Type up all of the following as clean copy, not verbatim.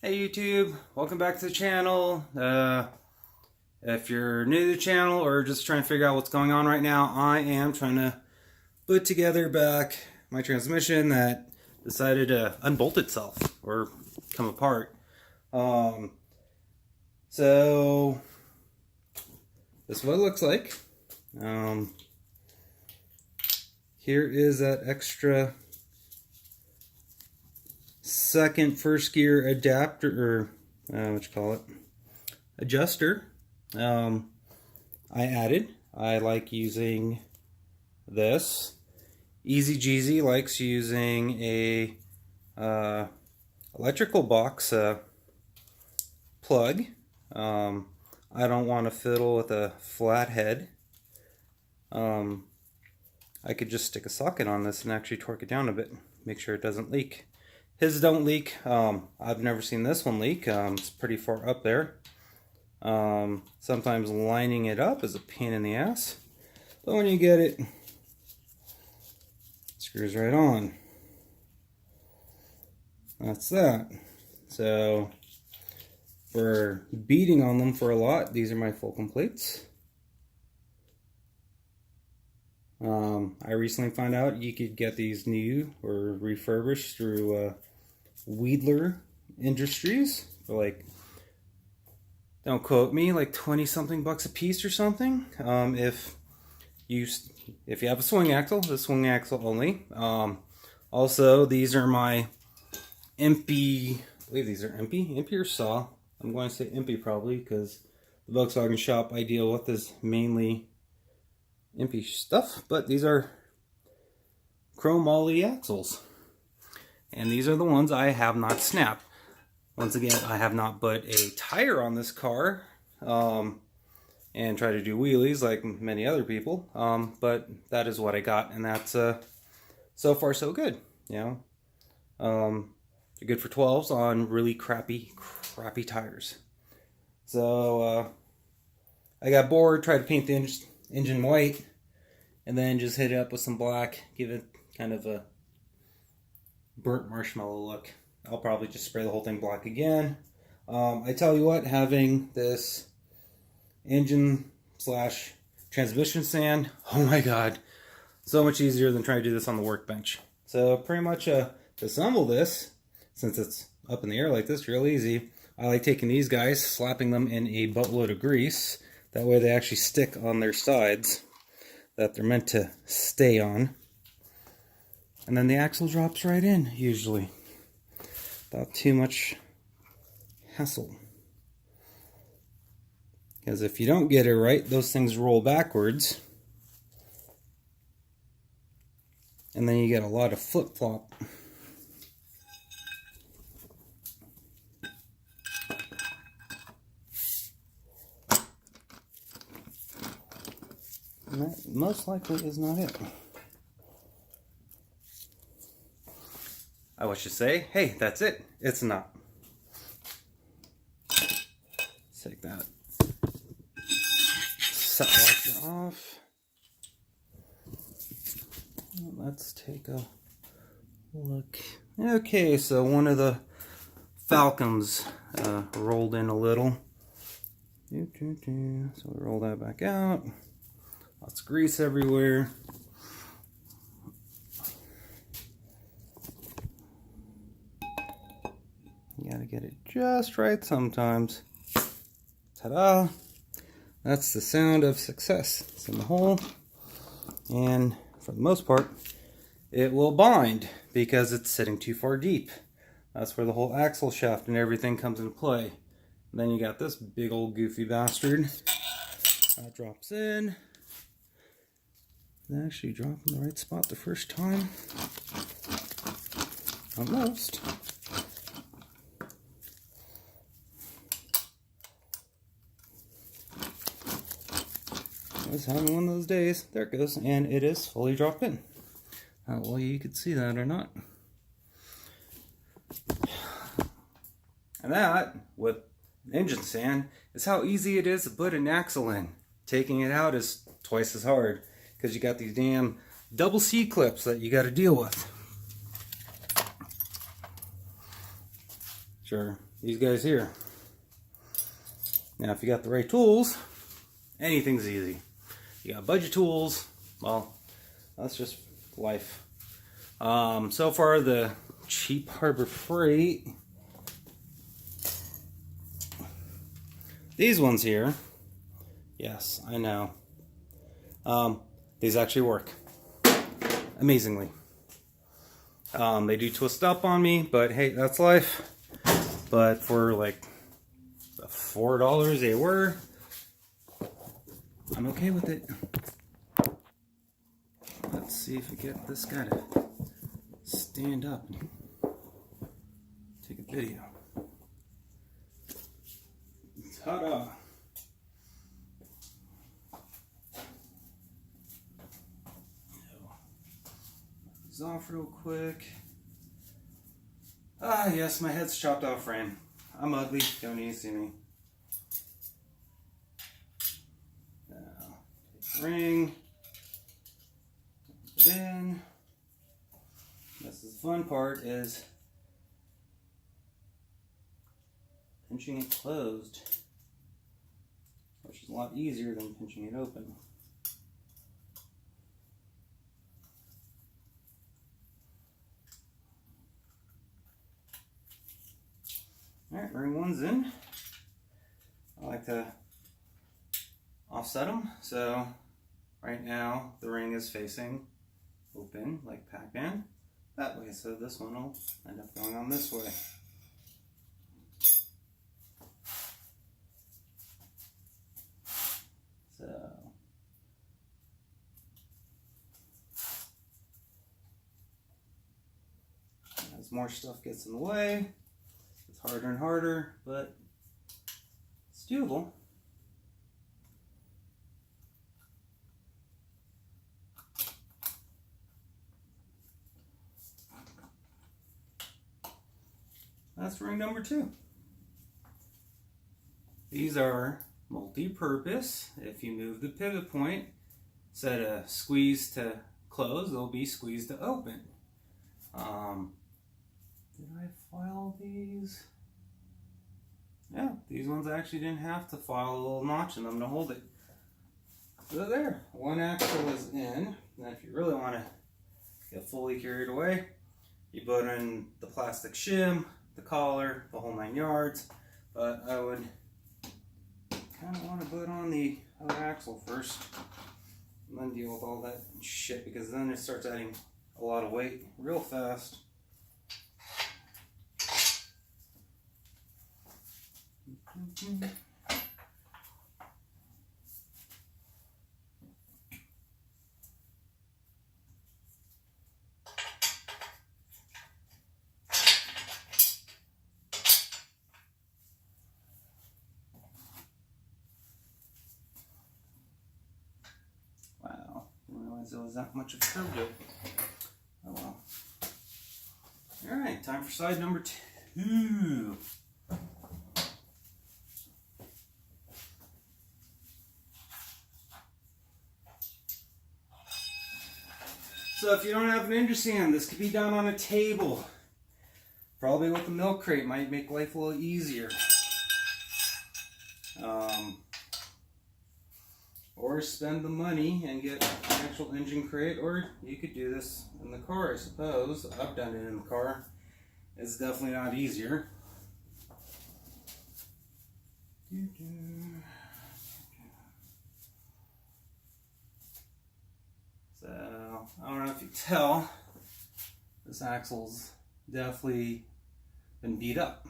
Hey YouTube, welcome back to the channel. If you're new to the channel or just trying to figure out what's going on right now, I am trying to put together back my transmission that decided to unbolt itself or come apart. So this is what it looks like. Here is that extra first gear adapter, or adjuster. I like using this. Easy Jeezy likes using a electrical box plug. I don't want to fiddle with a flat head. I could just stick a socket on this and actually torque it down a bit, make sure it doesn't leak. His don't leak. I've never seen this one leak. It's pretty far up there. Sometimes lining it up is a pain in the ass, but when you get it, it screws right on. That's that. So for beating on them for a lot, these are my full completes. I recently found out you could get these new or refurbished through Weidler Industries for like, don't quote me, like 20 something bucks a piece or something. If you have a swing axle, the swing axle only. Also, these are my Impy, I believe these are Impy or Saw. I'm going to say Impy probably because the Volkswagen shop I deal with is mainly Impy stuff, but these are chromoly axles, and these are the ones I have not snapped. Once again, I have not put a tire on this car and try to do wheelies like many other people, but that is what I got, and that's so far so good. You know, they're good for 12s on really crappy tires. So I got bored, tried to paint the engine white, and then just hit it up with some black, give it kind of a burnt marshmallow look. I'll probably just spray the whole thing black again. I tell you what, having this engine / transmission sand, oh my god, so much easier than trying to do this on the workbench. So pretty much to assemble this, since it's up in the air like this, real easy. I like taking these guys, slapping them in a boatload of grease. That way they actually stick on their sides that they're meant to stay on. And then the axle drops right in, usually, without too much hassle. Because if you don't get it right, those things roll backwards. And then you get a lot of flip-flop. And that most likely is not it. I wish to say, hey, that's it. It's not. Let's take that set washer off. Let's take a look. Okay, so one of the Falcons rolled in a little. So we roll that back out. Lots of grease everywhere. You gotta get it just right sometimes. Ta-da! That's the sound of success. It's in the hole, and for the most part, it will bind because it's sitting too far deep. That's where the whole axle shaft and everything comes into play. And then you got this big old goofy bastard. That drops in. It actually dropped in the right spot the first time. Almost. I was having one of those days. There it goes, and it is fully dropped in. Well, you could see that or not. And that, with engine sand, is how easy it is to put an axle in. Taking it out is twice as hard, because you got these damn double C clips that you got to deal with. Sure, these guys here. Now, if you got the right tools, anything's easy. You got budget tools, well, that's just life. So far, the cheap Harbor Freight, these ones here, yes, I know. These actually work amazingly. They do twist up on me, but hey, that's life. But for like $4 they were, I'm okay with it. Let's see if we get this guy to stand up and take a video. Ta-da! These off real quick. Ah, yes, my head's chopped off frame. I'm ugly, don't need to see me. Now, take the ring. Then, this is the fun part, is pinching it closed, which is a lot easier than pinching it open. Alright, ring one's in. I like to offset them, so right now the ring is facing open like Pac-Man that way, so this one will end up going on this way. So as more stuff gets in the way, it's harder and harder, but it's doable. That's ring number 2. These are multi-purpose. If you move the pivot point, instead of squeeze to close, they'll be squeeze to open. Did I file these? Yeah, these ones actually didn't have to file a little notch in them to hold it. So there, one axle is in. Now if you really want to get fully carried away, you put in the plastic shim, the collar, the whole 9 yards. But I would kind of want to put on the other axle first and then deal with all that shit, because then it starts adding a lot of weight real fast. Wow, didn't realize there was that much of a curve to it. Oh well. Alright, time for side number 2. So if you don't have an engine stand, this could be done on a table. Probably with a milk crate might make life a little easier. Or spend the money and get an actual engine crate, or you could do this in the car, I suppose. I've done it in the car. It's definitely not easier. So, I don't know if you can tell, this axle's definitely been beat up.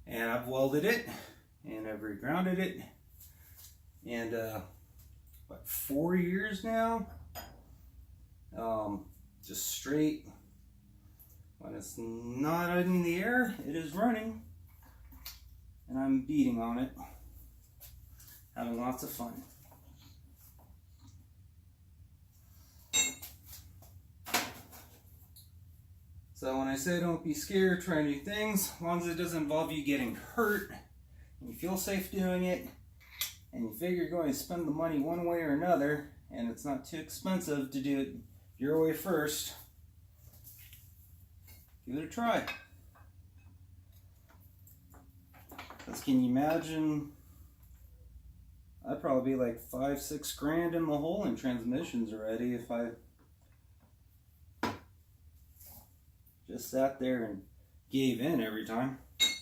And I've welded it, and I've regrounded it. And, what, 4 years now? Just straight. When it's not in the air, it is running. And I'm beating on it. Having lots of fun. So when I say don't be scared, try new things, as long as it doesn't involve you getting hurt, and you feel safe doing it, and you figure you're going to spend the money one way or another, and it's not too expensive to do it your way first, give it a try. Because can you imagine? I'd probably be like $5-6 grand in the hole in transmissions already if I just sat there and gave in every time.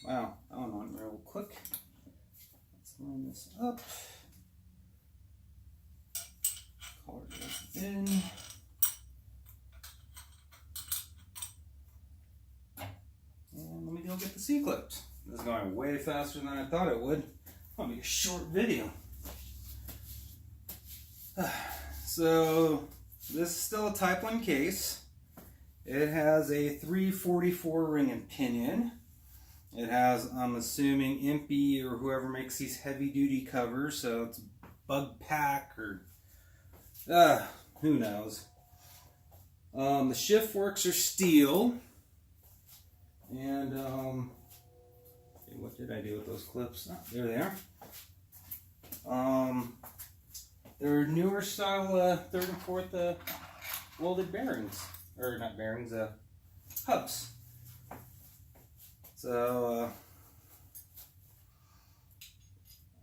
Wow, that one went real quick. Let's line this up. Collar goes in. And let me go get the C-clips. This is going way faster than I thought it would. It'll be a short video. So this is still a Type 1 case. It has a 344 ring and pinion. It has, I'm assuming, Impy or whoever makes these heavy duty covers, so it's Bug Pack or who knows. The shift forks are steel. And what did I do with those clips? Oh, there they are. They're newer style 3rd and 4th welded bearings, or not bearings, hubs. So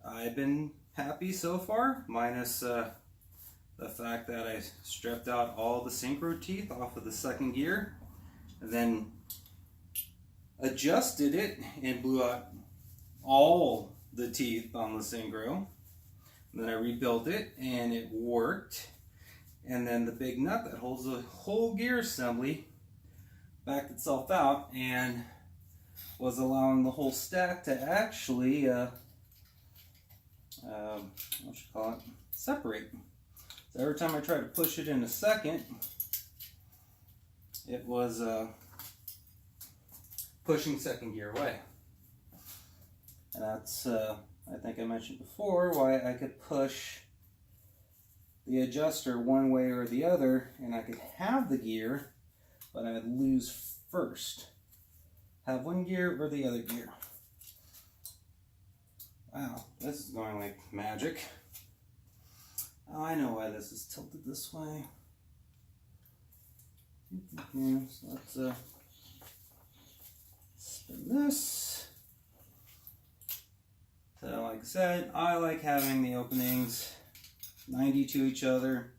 I've been happy so far, minus the fact that I stripped out all the synchro teeth off of the 2nd gear, and then adjusted it and blew out all the teeth on the synchro. And then I rebuilt it and it worked. And then the big nut that holds the whole gear assembly backed itself out and was allowing the whole stack to actually separate. So every time I tried to push it in a second, it was pushing 2nd gear away. And that's, I think I mentioned before, why I could push the adjuster one way or the other, and I could have the gear, but I'd lose first. Have one gear or the other gear. Wow, this is going like magic. Oh, I know why this is tilted this way. Yeah, so let's spin this. So like I said, I like having the openings 90 to each other.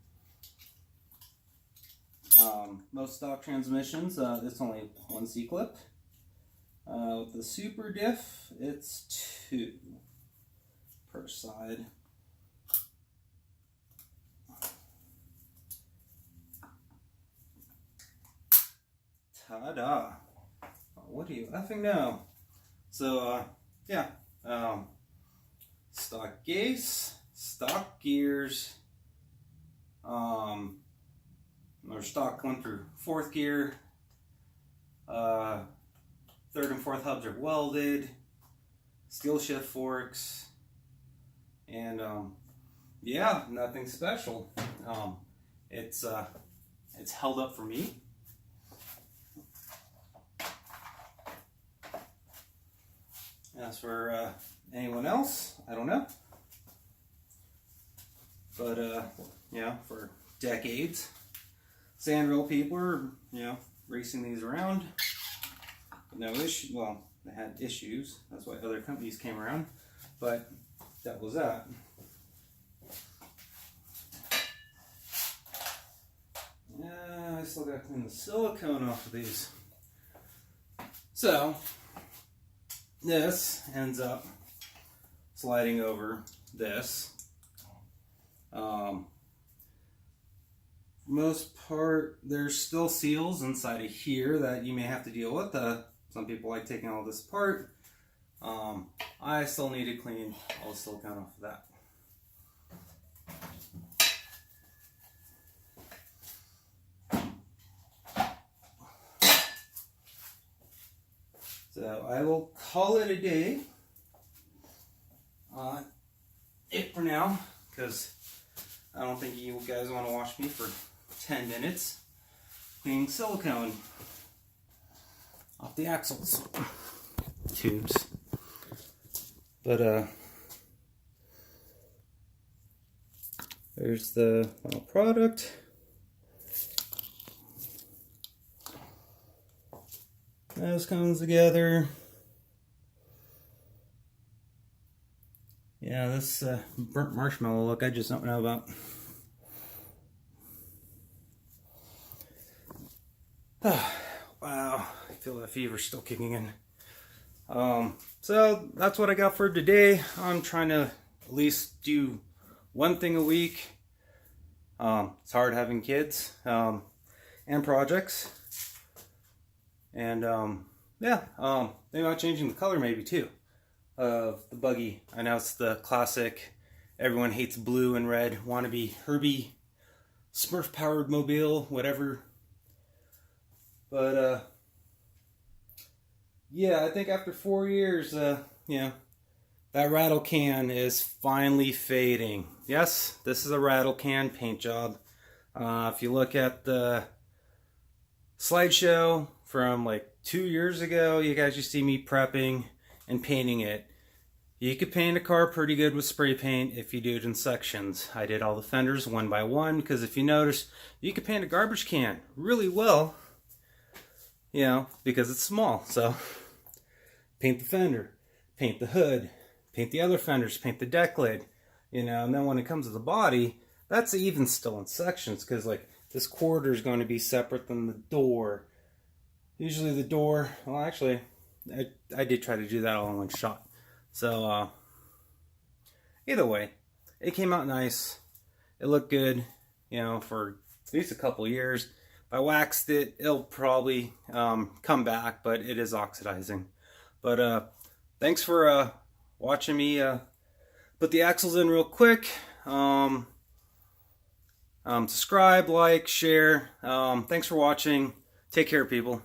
Most stock transmissions, it's only 1 C-clip. With the Super Diff, it's 2 per side. Ta-da! What do you effing know? So, yeah. Stock case, stock gears, or stock 1 through 4th gear, 3rd and 4th hubs are welded, steel shift forks, and yeah, nothing special. It's held up for me. As for anyone else, I don't know. But yeah, for decades, Sandrail people are, racing these around. No issue. Well, they had issues. That's why other companies came around. But that was that. Yeah, I still got to clean the silicone off of these. So this ends up sliding over this. Most part, there's still seals inside of here that you may have to deal with. Some people like taking all this apart. I still need to clean all the silicone off of that. So I will call it a day on it for now, because I don't think you guys want to watch me for 10 minutes cleaning silicone off the axles tubes. But there's the final product. This comes together. Yeah, this burnt marshmallow look I just don't know about. Wow, I feel that fever still kicking in. So that's what I got for today. I'm trying to at least do one thing a week. It's hard having kids and projects. And yeah, maybe about changing the color maybe too of the buggy. I know it's the classic, everyone hates blue and red, wannabe Herbie Smurf powered mobile, whatever. But yeah, I think after 4 years, that rattle can is finally fading. Yes, this is a rattle can paint job. If you look at the slideshow from like 2 years ago, you guys just see me prepping and painting it. You could paint a car pretty good with spray paint if you do it in sections. I did all the fenders one by one because if you notice, you could paint a garbage can really well, because it's small. So paint the fender, paint the hood, paint the other fenders, paint the deck lid, and then when it comes to the body, that's even still in sections because like this quarter is going to be separate than the door. Usually the door, well actually, I did try to do that all in one shot. So either way, it came out nice. It looked good, for at least a couple years. If I waxed it, it'll probably come back, but it is oxidizing. But thanks for watching me put the axles in real quick. Subscribe, like, share. Thanks for watching. Take care, people.